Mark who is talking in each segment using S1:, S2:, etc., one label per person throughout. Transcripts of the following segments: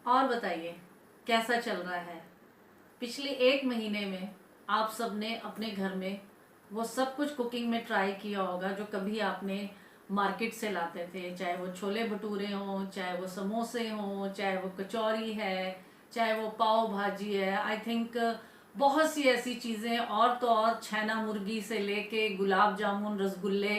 S1: और बताइए कैसा चल रहा है। पिछले 1 महीने में आप सबने अपने घर में वो सब कुछ कुकिंग में ट्राई किया होगा जो कभी आपने मार्केट से लाते थे, चाहे वो छोले भटूरे हों, चाहे वो समोसे हों, चाहे वो कचौरी है, चाहे वो पाव भाजी है। आई थिंक बहुत सी ऐसी चीज़ें, और तो और छैना मुर्गी से लेके गुलाब जामुन, रसगुल्ले,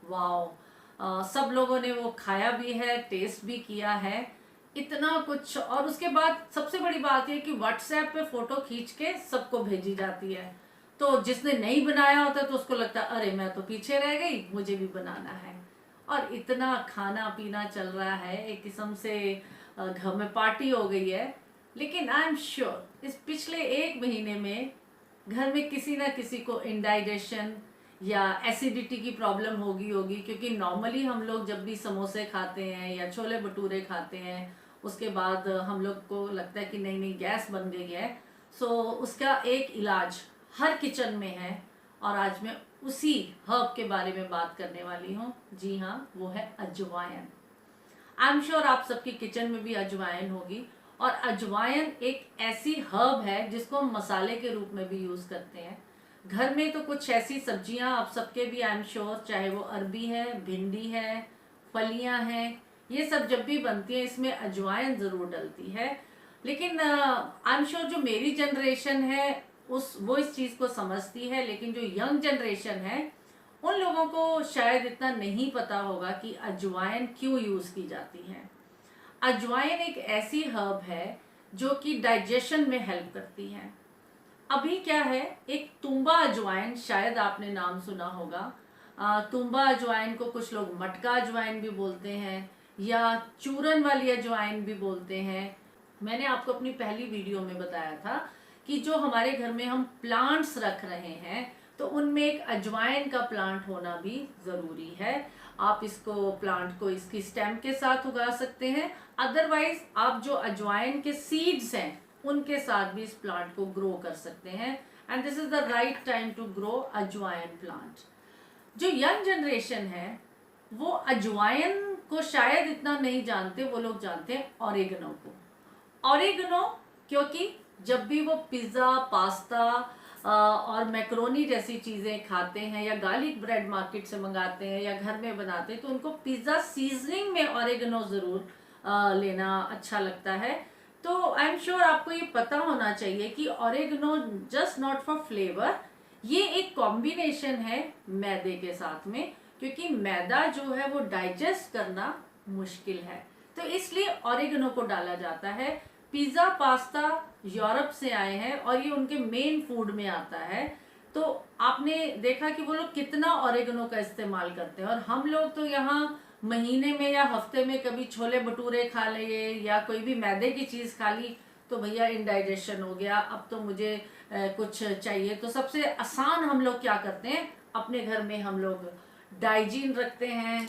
S1: वाओ। सब लोगों ने वो खाया भी है, टेस्ट भी किया है, इतना कुछ। और उसके बाद सबसे बड़ी बात यह कि व्हाट्सएप पे फोटो खींच के सबको भेजी जाती है, तो जिसने नहीं बनाया होता तो उसको लगता है अरे मैं तो पीछे रह गई, मुझे भी बनाना है। और इतना खाना पीना चल रहा है, एक किस्म से घर में पार्टी हो गई है। लेकिन आई एम श्योर इस पिछले 1 महीने में घर में किसी ना किसी को इंडाइजेशन या एसिडिटी की प्रॉब्लम होगी क्योंकि नॉर्मली हम लोग जब भी समोसे खाते हैं या छोले भटूरे खाते हैं, उसके बाद हम लोग को लगता है कि नहीं नहीं गैस बन गई है। सो उसका एक इलाज हर किचन में है, और आज मैं उसी हर्ब के बारे में बात करने वाली हूँ। जी हाँ, वो है अजवाइन। आई एम श्योर आप सबकी किचन में भी अजवाइन होगी। और अजवाइन एक ऐसी हर्ब है जिसको हम मसाले के रूप में भी यूज करते हैं। घर में तो कुछ ऐसी सब्जियां आप सबके भी आई एम श्योर, चाहे वो अरबी है, भिंडी है, फलियां हैं, ये सब जब भी बनती है इसमें अजवाइन जरूर डलती है। लेकिन आई एम श्योर जो मेरी जनरेशन है वो इस चीज को समझती है, लेकिन जो यंग जनरेशन है उन लोगों को शायद इतना नहीं पता होगा कि अजवाइन क्यों यूज की जाती है। अजवाइन एक ऐसी हर्ब है जो कि डाइजेशन में हेल्प करती है। अभी क्या है, एक तुम्बा अजवाइन, शायद आपने नाम सुना होगा। तुम्बा अजवाइन को कुछ लोग मटका अजवाइन भी बोलते हैं या चूरन वाली अजवाइन भी बोलते हैं। मैंने आपको अपनी पहली वीडियो में बताया था कि जो हमारे घर में हम प्लांट्स रख रहे हैं तो उनमें एक अजवाइन का प्लांट होना भी जरूरी है। आप इसको प्लांट को इसकी स्टेम के साथ उगा सकते हैं, अदरवाइज आप जो अजवाइन के सीड्स हैं उनके साथ भी इस प्लांट को ग्रो कर सकते हैं। And this is the right time to grow अजवाइन प्लांट। जो यंग जनरेशन है वो अजवाइन को शायद इतना नहीं जानते, वो लोग जानते हैं ऑरिगेनो को। ऑरिगेनो क्योंकि जब भी वो पिज्ज़ा, पास्ता और मैक्रोनी जैसी चीज़ें खाते हैं या गार्लिक ब्रेड मार्केट से मंगाते हैं या घर में बनाते हैं, तो उनको पिज़्ज़ा सीजनिंग में ऑरिगेनो ज़रूर लेना अच्छा लगता है। तो आई एम श्योर आपको ये पता होना चाहिए कि oregano just not for flavour, ये एक कॉम्बिनेशन है मैदे के साथ में, क्योंकि मैदा जो है वो डाइजेस्ट करना मुश्किल है, तो इसलिए ऑरिगेनो को डाला जाता है। पिज्ज़ा, पास्ता यूरोप से आए हैं और ये उनके मेन फूड में आता है, तो आपने देखा कि वो लोग कितना ऑरिगेनो का इस्तेमाल करते हैं। और हम लोग तो यहाँ महीने में या हफ्ते में कभी छोले भटूरे खा लिए या कोई भी मैदे की चीज़ खा ली तो भैया इंडाइजेशन हो गया, अब तो मुझे कुछ चाहिए। तो सबसे आसान हम लोग क्या करते हैं, अपने घर में हम लोग डाइजीन रखते हैं,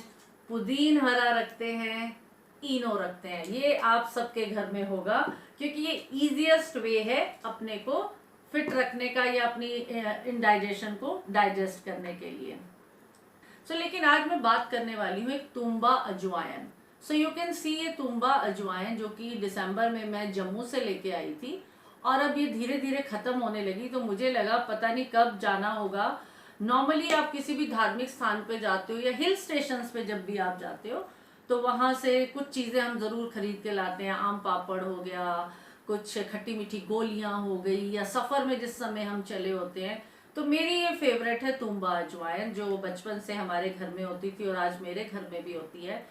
S1: पुदीन हरा रखते हैं, इनो रखते हैं। ये आप सबके घर में होगा क्योंकि ये इजीएस्ट वे है अपने को फिट रखने का या अपनी इंडाइजेशन को डाइजेस्ट करने के लिए। लेकिन आज मैं बात करने वाली हूँ एक तुम्बा अजवाइन। सो यू कैन सी ये तुम्बा अजवाइन जो कि दिसंबर में मैं जम्मू से लेके आई थी, और अब ये धीरे धीरे खत्म होने लगी, तो मुझे लगा पता नहीं कब जाना होगा। नॉर्मली आप किसी भी धार्मिक स्थान पे जाते हो या हिल स्टेशन पे जब भी आप जाते हो तो वहां से कुछ चीजें हम जरूर खरीद के लाते हैं। आम पापड़ हो गया, कुछ खट्टी मीठी गोलियां हो गई, या सफर में जिस समय हम चले होते हैं। तो मेरी ये फेवरेट है तुम्बा अजवाइन, जो बचपन से हमारे घर में होती थी और आज मेरे घर में भी होती है।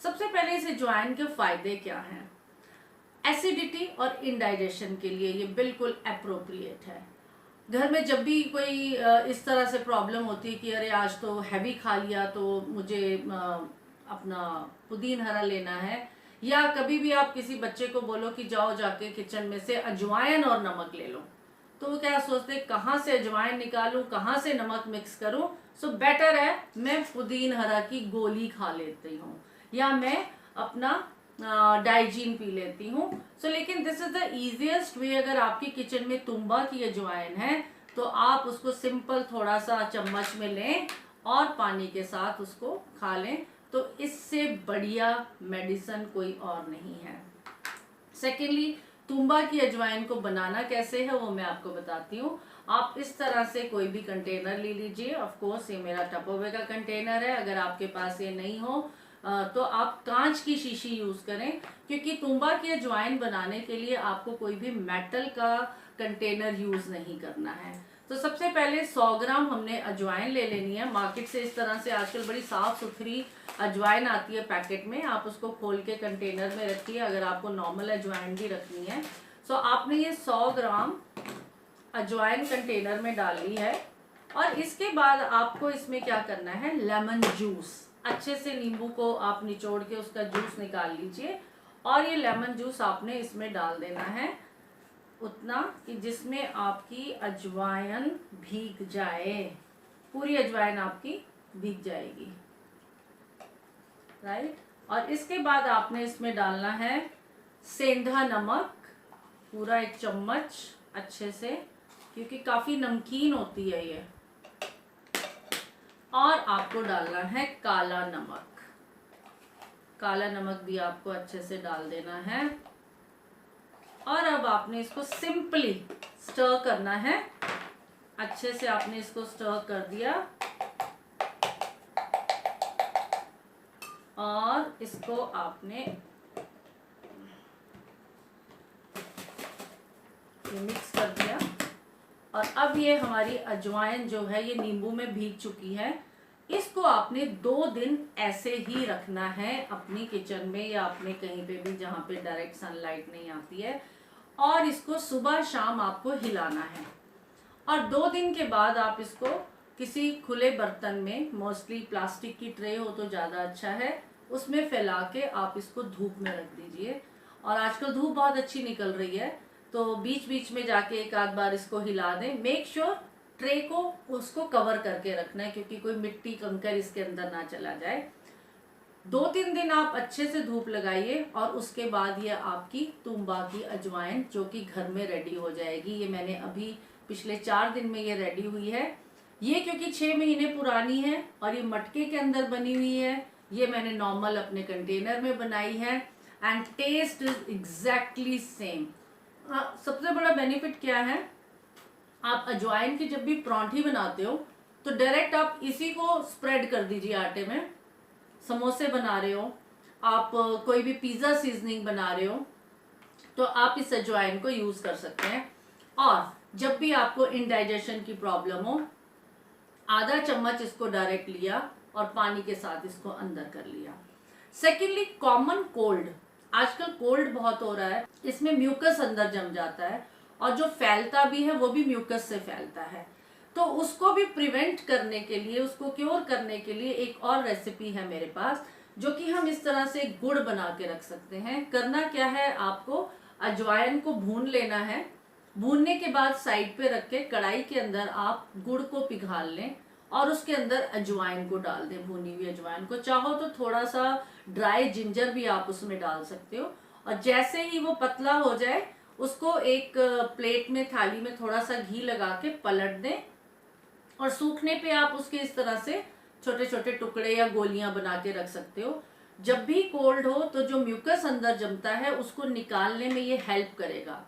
S1: सबसे पहले इस अजवाइन के फायदे क्या हैं। एसिडिटी और इंडाइजेशन के लिए ये बिल्कुल अप्रोप्रिएट है। घर में जब भी कोई इस तरह से प्रॉब्लम होती है कि अरे आज तो हैवी खा लिया तो मुझे अपना पुदीन हरा लेना है, या कभी भी आप किसी बच्चे को बोलो कि जाओ जाके किचन में से अजवाइन और नमक ले लो, तो वो क्या सोचते कहाँ से अजवाइन निकालूं, कहाँ से नमक मिक्स करूं। सो बेटर है मैं पुदीन हरा की गोली खा लेती हूँ या मैं अपना डाइजीन पी लेती हूँ। लेकिन this is the easiest way. अगर आपकी किचन में तुम्बा की अजवाइन है तो आप उसको सिंपल थोड़ा सा चम्मच में लें और पानी के साथ उसको खा लें, तो इससे बढ़िया मेडिसिन कोई और नहीं है। सेकेंडली, तुम्बा की अजवाइन को बनाना कैसे है वो मैं आपको बताती हूँ। आप इस तरह से कोई भी कंटेनर ले लीजिए। ऑफ कोर्स ये मेरा टपरवेयर का कंटेनर है, अगर आपके पास ये नहीं हो तो आप कांच की शीशी यूज करें, क्योंकि तुम्बा की अजवाइन बनाने के लिए आपको कोई भी मेटल का कंटेनर यूज नहीं करना है। तो सबसे पहले 100 ग्राम हमने अजवाइन ले लेनी है। मार्केट से इस तरह से आजकल बड़ी साफ सुथरी अजवाइन आती है पैकेट में, आप उसको खोल के कंटेनर में रखिए, अगर आपको नॉर्मल अजवाइन भी रखनी है। सो आपने ये 100 ग्राम अजवाइन कंटेनर में डाली है, और इसके बाद आपको इसमें क्या करना है, लेमन जूस, अच्छे से नींबू को आप निचोड़ के उसका जूस निकाल लीजिए, और ये लेमन जूस आपने इसमें डाल देना है उतना कि जिसमें आपकी अजवाइन भीग जाए, पूरी अजवाइन आपकी भीग जाएगी, राइट। और इसके बाद आपने इसमें डालना है सेंधा नमक, पूरा 1 चम्मच अच्छे से, क्योंकि काफी नमकीन होती है ये। और आपको डालना है काला नमक, काला नमक भी आपको अच्छे से डाल देना है। और अब आपने इसको सिंपली स्टर करना है, अच्छे से आपने इसको स्टर कर दिया, और इसको आपने मिक्स कर दिया। और अब ये हमारी अजवाइन जो है ये नींबू में भीग चुकी है। इसको आपने 2 दिन ऐसे ही रखना है अपनी किचन में या अपने कहीं पे भी जहाँ पे डायरेक्ट सनलाइट नहीं आती है, और इसको सुबह शाम आपको हिलाना है। और 2 दिन के बाद आप इसको किसी खुले बर्तन में, मोस्टली प्लास्टिक की ट्रे हो तो ज़्यादा अच्छा है, उसमें फैला के आप इसको धूप में रख दीजिए। और आजकल धूप बहुत अच्छी निकल रही है, तो बीच बीच में जाके एक आध बार इसको हिला दें। मेक श्योर ट्रे को उसको कवर करके रखना है, क्योंकि कोई मिट्टी कंकर इसके अंदर ना चला जाए। 2-3 दिन आप अच्छे से धूप लगाइए, और उसके बाद ये आपकी तुम्बा की अजवाइन जो कि घर में रेडी हो जाएगी। ये मैंने अभी पिछले 4 दिन में ये रेडी हुई है। ये क्योंकि 6 महीने पुरानी है और ये मटके के अंदर बनी हुई है, ये मैंने नॉर्मल अपने कंटेनर में बनाई है, and taste is exactly same. सबसे बड़ा बेनिफिट क्या है, आप अजवाइन की जब भी परांठी बनाते हो तो डायरेक्ट आप इसी को स्प्रेड कर दीजिए आटे में। समोसे बना रहे हो आप, कोई भी पिज्ज़ा सीजनिंग बना रहे हो, तो आप इस अजवाइन को यूज़ कर सकते हैं। और जब भी आपको इंडाइजेशन की प्रॉब्लम हो, आधा चम्मच इसको डायरेक्ट लिया और पानी के साथ इसको अंदर कर लिया। सेकेंडली, कॉमन कोल्ड, आजकल कोल्ड बहुत हो रहा है, इसमें म्यूकस अंदर जम जाता है, और जो फैलता भी है वो भी म्यूकस से फैलता है। तो उसको भी प्रिवेंट करने के लिए, उसको क्योर करने के लिए एक और रेसिपी है मेरे पास, जो कि हम इस तरह से गुड़ बना के रख सकते हैं। करना क्या है, आपको अजवाइन को भून लेना है, भूनने के बाद साइड पे रख के कढ़ाई के अंदर आप गुड़ को पिघाल लें, और उसके अंदर अजवाइन को डाल दें, भुनी हुई अजवाइन को। चाहो तो थोड़ा सा ड्राई जिंजर भी आप उसमें डाल सकते हो। और जैसे ही वो पतला हो जाए, उसको एक प्लेट में, थाली में थोड़ा सा घी लगा के पलट दें, और सूखने पे आप उसके इस तरह से छोटे छोटे टुकड़े या गोलियां बना के रख सकते हो। जब भी कोल्ड हो तो जो म्यूकस अंदर जमता है उसको निकालने में ये हेल्प करेगा।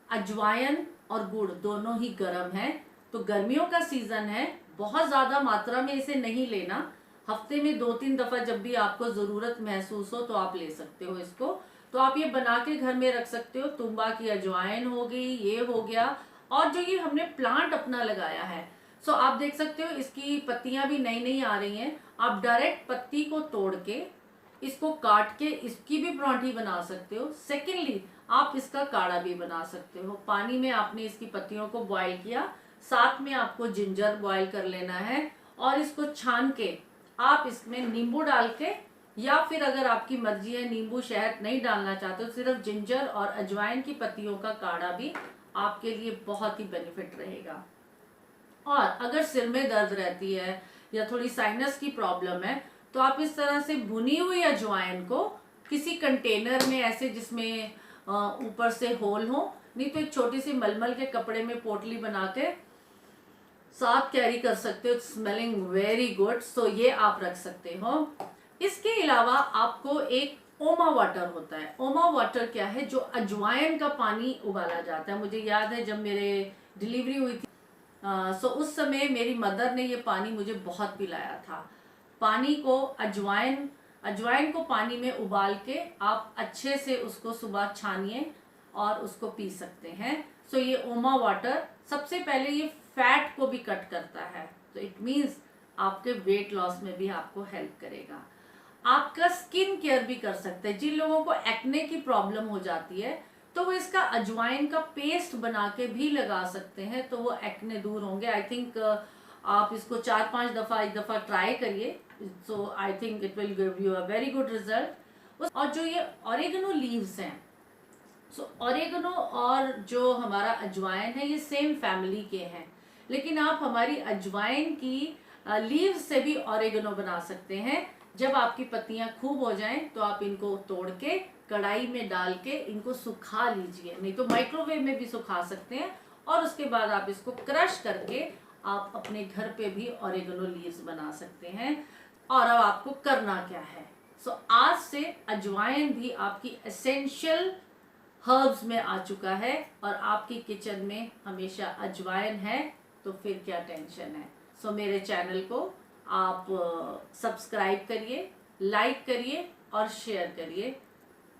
S1: अजवाइन और गुड़ दोनों ही गर्म है, तो गर्मियों का सीजन है, बहुत ज्यादा मात्रा में इसे नहीं लेना, हफ्ते में 2-3 दफा जब भी आपको जरूरत महसूस हो तो आप ले सकते हो इसको। तो आप ये बना के घर में रख सकते हो। तुम्बा की अजवाइन हो गई, ये हो गया, और जो ये हमने प्लांट अपना लगाया है, सो आप देख सकते हो इसकी पत्तियां भी नई नई आ रही हैं। आप डायरेक्ट पत्ती को तोड़ के, इसको काट के इसकी भी परांठी बना सकते हो। सेकेंडली, आप इसका काढ़ा भी बना सकते हो। पानी में आपने इसकी पत्तियों को बॉईल किया, साथ में आपको जिंजर बॉईल कर लेना है, और इसको छान के आप इसमें नींबू डाल के, या फिर अगर आपकी मर्जी है नींबू शहद नहीं डालना चाहते हो, सिर्फ जिंजर और अजवाइन की पत्तियों का काढ़ा भी आपके लिए बहुत ही बेनिफिट रहेगा। और अगर सिर में दर्द रहती है या थोड़ी साइनस की प्रॉब्लम है, तो आप इस तरह से भुनी हुई अजवाइन को किसी कंटेनर में, ऐसे जिसमें ऊपर से होल हो, नहीं तो एक छोटी सी मलमल के कपड़े में पोटली बना के साथ कैरी कर सकते हो। स्मेलिंग वेरी गुड, सो ये आप रख सकते हो। इसके अलावा आपको एक ओमा वाटर होता है। ओमा वाटर क्या है? जो अजवाइन का पानी उबाला जाता है। मुझे याद है जब मेरे डिलीवरी हुई थी, सो उस समय मेरी मदर ने ये पानी मुझे बहुत पिलाया था। पानी को अजवाइन को पानी में उबाल के आप अच्छे से उसको सुबह छानिए और उसको पी सकते हैं। सो ये ओमा वाटर सबसे पहले ये फैट को भी कट करता है, तो इट मीन्स आपके वेट लॉस में भी आपको हेल्प करेगा। आपका स्किन केयर भी कर सकते हैं। जिन लोगों को एक्ने की प्रॉब्लम हो जाती है तो वो इसका अजवाइन का पेस्ट बना के भी लगा सकते हैं, तो वो एक्ने दूर होंगे। आई थिंक आप इसको 4-5 दफा एक दफा ट्राई करिए, so I think it will give you a very good result. और जो ये ऑरिगेनो लीव्स हैं, सो ऑरिगेनो और जो हमारा अजवाइन है ये सेम फैमिली के हैं, लेकिन आप हमारी अजवाइन की लीव्स से भी ऑरिगेनो बना सकते हैं। जब आपकी पत्तियां खूब हो जाएं तो आप इनको तोड़ के कढ़ाई में डाल के इनको सुखा लीजिए, नहीं तो माइक्रोवेव में भी सुखा सकते हैं, और उसके बाद आप इसको क्रश करके आप अपने घर पे भी ऑरिगेनो लीव्स बना सकते हैं। और अब आपको करना क्या है? सो आज से अजवाइन भी आपकी एसेंशियल हर्ब्स में आ चुका है, और आपकी किचन में हमेशा अजवाइन है, तो फिर क्या टेंशन है। सो मेरे चैनल को आप सब्सक्राइब करिए, लाइक करिए और शेयर करिए।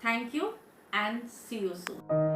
S1: Thank you and see you soon.